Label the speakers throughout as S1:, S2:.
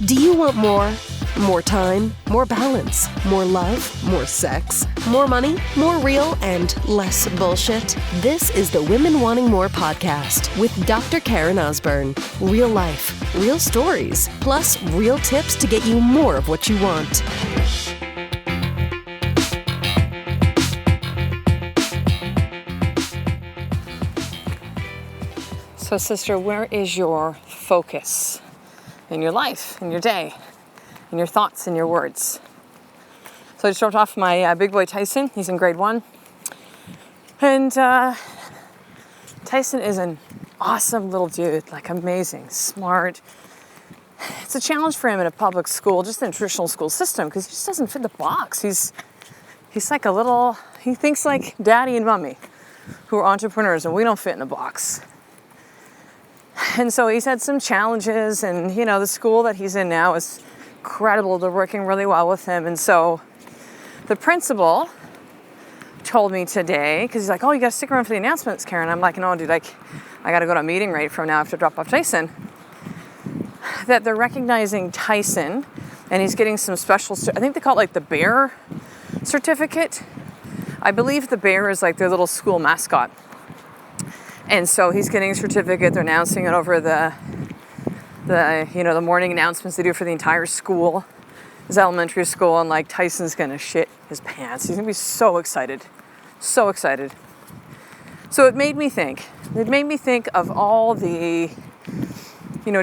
S1: Do you want more? More time, more balance, more love, more sex, more money, more real, and less bullshit? This is the Women Wanting More podcast with Dr. Karen Osborne. Real life, real stories, plus real tips to get you more of what you want.
S2: So, sister, where is your focus in your life, in your day, in your thoughts, in your words? So I just dropped off my big boy Tyson. He's in grade 1. And Tyson is an awesome little dude, like amazing, smart. It's a challenge for him in a public school, just in a traditional school system, because he just doesn't fit the box. He's like a little, he thinks like daddy and mommy, who are entrepreneurs, and we don't fit in a box. And so he's had some challenges, and the school that he's in now is incredible. They're working really well with him. And so the principal told me today, because he's like, oh, you got to stick around for the announcements, Karen. I'm like, no, dude, I got to go to a meeting right from now. I have to drop off Tyson. That they're recognizing Tyson, and he's getting some special, I think they call it like the bear certificate. I believe the bear is like their little school mascot. And so he's getting a certificate. They're announcing it over the morning announcements they do for the entire school, his elementary school, and like Tyson's gonna shit his pants. He's gonna be so excited, so excited. So it made me think of all the,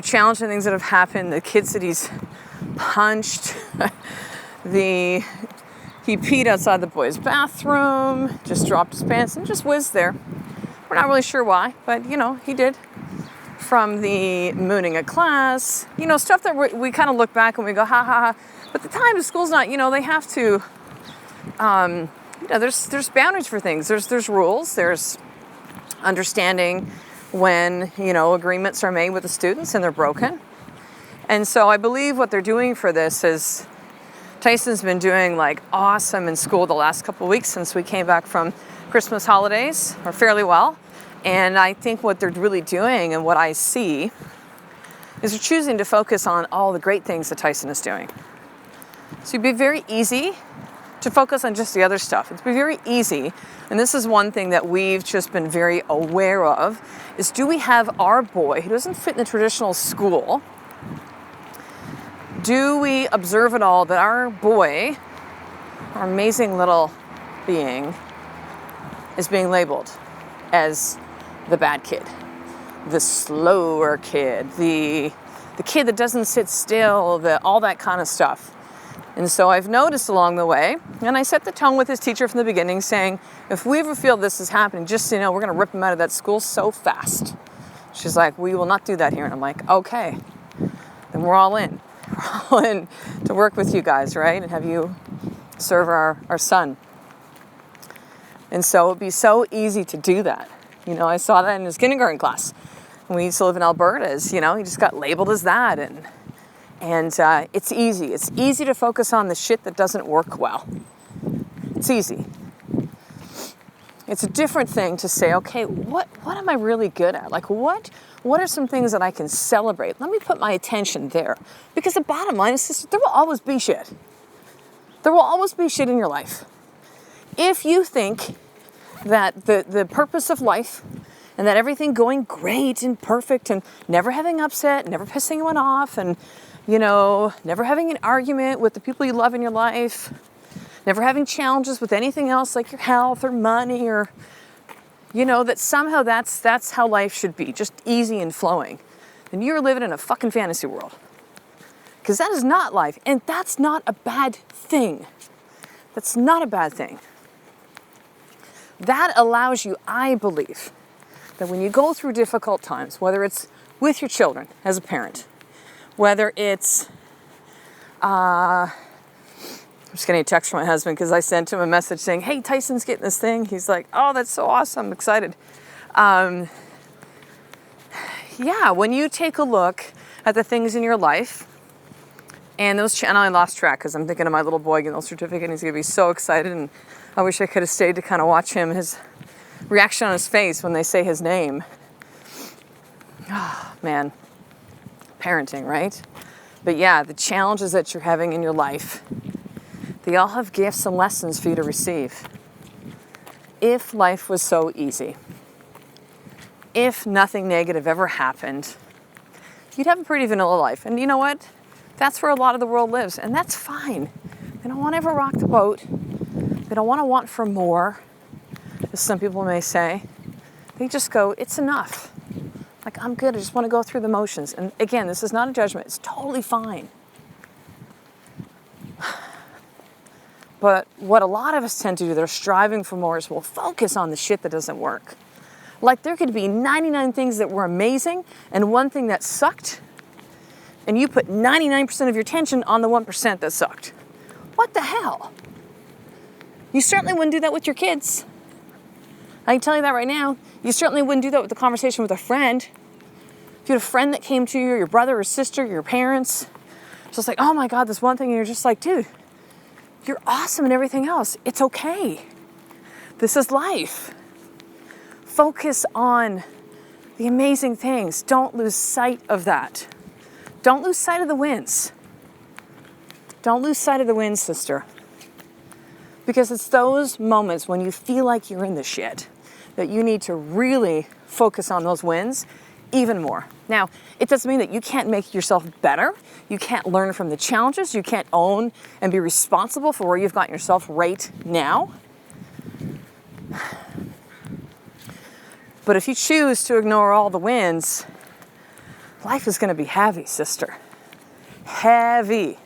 S2: challenging things that have happened, the kids that he's punched, he peed outside the boys' bathroom, just dropped his pants and just whizzed there. We're not really sure why, but he did. From the mooning a class, stuff that we kind of look back and we go, ha ha ha. But the time the school's not, they have to, there's boundaries for things. There's rules. There's understanding when, agreements are made with the students and they're broken. And so I believe what they're doing for this is Tyson's been doing like awesome in school the last couple of weeks since we came back from Christmas holidays, or fairly well. And I think what they're really doing, and what I see, is they're choosing to focus on all the great things that Tyson is doing. So it'd be very easy to focus on just the other stuff. It'd be very easy, and this is one thing that we've just been very aware of, is do we have our boy, who doesn't fit in the traditional school, do we observe at all that our boy, our amazing little being, is being labeled as the bad kid, the slower kid, the kid that doesn't sit still, all that kind of stuff. And so I've noticed along the way, and I set the tone with his teacher from the beginning, saying, if we ever feel this is happening, just so you know, we're going to rip him out of that school so fast. She's like, we will not do that here. And I'm like, okay, then we're all in. We're all in to work with you guys, right? And have you serve our son. And so it would be so easy to do that. I saw that in his kindergarten class. When we used to live in Alberta, he just got labeled as that. And it's easy. It's easy to focus on the shit that doesn't work well. It's easy. It's a different thing to say, okay, what am I really good at? Like, what are some things that I can celebrate? Let me put my attention there. Because the bottom line is, there will always be shit. There will always be shit in your life. If you think that the purpose of life and that everything going great and perfect and never having upset, never pissing anyone off, and, never having an argument with the people you love in your life, never having challenges with anything else like your health or money or, that somehow that's how life should be, just easy and flowing, then you're living in a fucking fantasy world. Because that is not life, and that's not a bad thing. That's not a bad thing. That allows you, I believe, that when you go through difficult times, whether it's with your children as a parent, whether it's, I'm just getting a text from my husband because I sent him a message saying, hey, Tyson's getting this thing. He's like, oh, that's so awesome. I'm excited. When you take a look at the things in your life, and I lost track because I'm thinking of my little boy getting the certificate, and he's going to be so excited, and I wish I could have stayed to kind of watch his reaction on his face when they say his name. Oh, man. Parenting, right? But yeah, the challenges that you're having in your life, they all have gifts and lessons for you to receive. If life was so easy, if nothing negative ever happened, you'd have a pretty vanilla life. And you know what? That's where a lot of the world lives, and that's fine. They don't want to ever rock the boat. They don't want for more, as some people may say. They just go, it's enough. Like, I'm good, I just want to go through the motions. And again, this is not a judgment, it's totally fine. But what a lot of us tend to do, they're striving for more, is we'll focus on the shit that doesn't work. Like, there could be 99 things that were amazing and one thing that sucked, and you put 99% of your attention on the 1% that sucked. What the hell? You certainly wouldn't do that with your kids. I can tell you that right now. You certainly wouldn't do that with the conversation with a friend. If you had a friend that came to you, your brother or sister, your parents, just like, oh my God, this one thing, and you're just like, dude, you're awesome and everything else. It's okay. This is life. Focus on the amazing things. Don't lose sight of that. Don't lose sight of the wins. Don't lose sight of the wins, sister. Because it's those moments when you feel like you're in the shit that you need to really focus on those wins even more. Now, it doesn't mean that you can't make yourself better. You can't learn from the challenges. You can't own and be responsible for where you've gotten yourself right now. But if you choose to ignore all the wins, life is going to be heavy, sister. Heavy.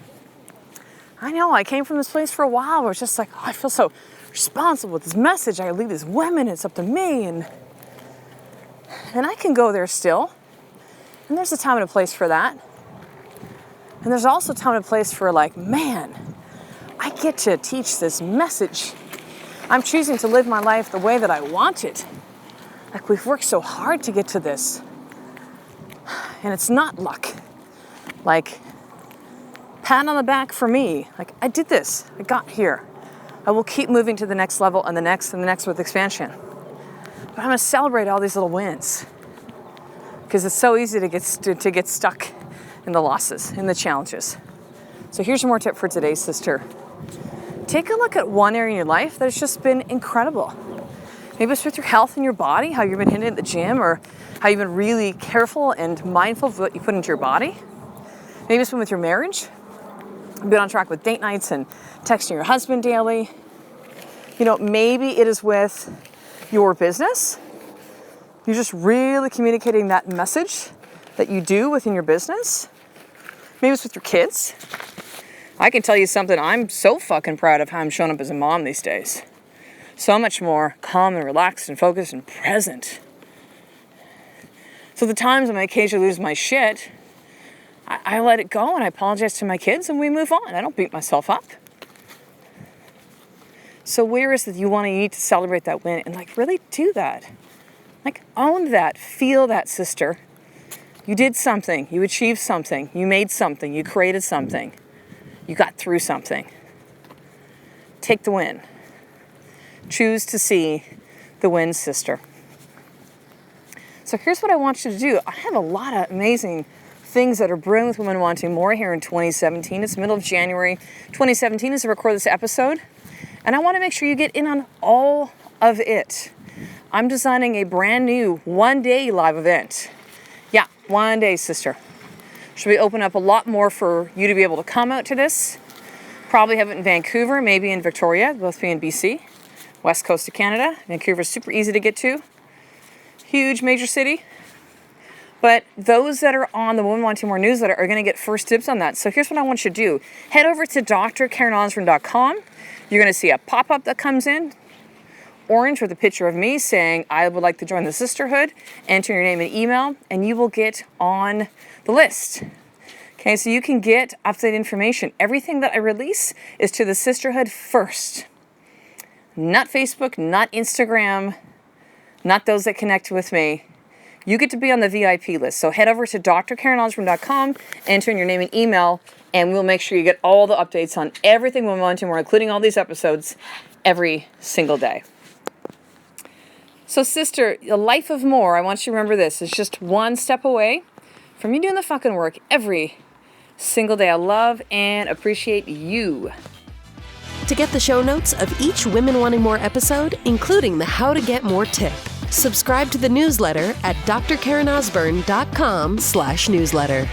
S2: I know, I came from this place for a while where it's just like, oh, I feel so responsible with this message. I lead these women, it's up to me. And I can go there still. And there's a time and a place for that. And there's also a time and a place for like, man, I get to teach this message. I'm choosing to live my life the way that I want it. Like, we've worked so hard to get to this. And it's not luck. Like, pat on the back for me. Like, I did this. I got here. I will keep moving to the next level and the next with expansion. But I'm going to celebrate all these little wins. Because it's so easy to get stuck in the losses, in the challenges. So here's your more tip for today, sister. Take a look at one area in your life that has just been incredible. Maybe it's with your health and your body, how you've been hitting it at the gym, or how you've been really careful and mindful of what you put into your body. Maybe it's been with your marriage. Been on track with date nights and texting your husband daily. You know, maybe it is with your business. You're just really communicating that message that you do within your business. Maybe it's with your kids. I can tell you something, I'm so fucking proud of how I'm showing up as a mom these days. So much more calm and relaxed and focused and present. So the times when I occasionally lose my shit, I let it go and I apologize to my kids and we move on. I don't beat myself up. So where is it you need to celebrate that win and like really do that? Like own that, feel that, sister. You did something, you achieved something, you made something, you created something, you got through something. Take the win. Choose to see the win, sister. So here's what I want you to do. I have a lot of amazing things that are brewing with Women Wanting More here in 2017. It's the middle of January 2017 as I record this episode. And I want to make sure you get in on all of it. I'm designing a brand new one-day live event. Yeah, one day, sister. Should we open up a lot more for you to be able to come out to this? Probably have it in Vancouver, maybe in Victoria, both be in BC. West coast of Canada. Vancouver's super easy to get to. Huge major city. But those that are on the Women Wanting More newsletter are going to get first dibs on that. So here's what I want you to do. Head over to drkarenosborn.com. You're going to see a pop-up that comes in, orange with a picture of me saying, I would like to join the sisterhood. Enter your name and email, and you will get on the list. Okay, so you can get up-to-date information. Everything that I release is to the sisterhood first. Not Facebook, not Instagram, not those that connect with me. You get to be on the VIP list. So head over to drkarenosborn.com, enter in your name and email, and we'll make sure you get all the updates on everything Women Wanting More, including all these episodes, every single day. So sister, a life of more, I want you to remember this, is just one step away from you doing the fucking work every single day. I love and appreciate you.
S1: To get the show notes of each Women Wanting More episode, including the How to Get More tip, subscribe to the newsletter at drkarenosburn.com/newsletter.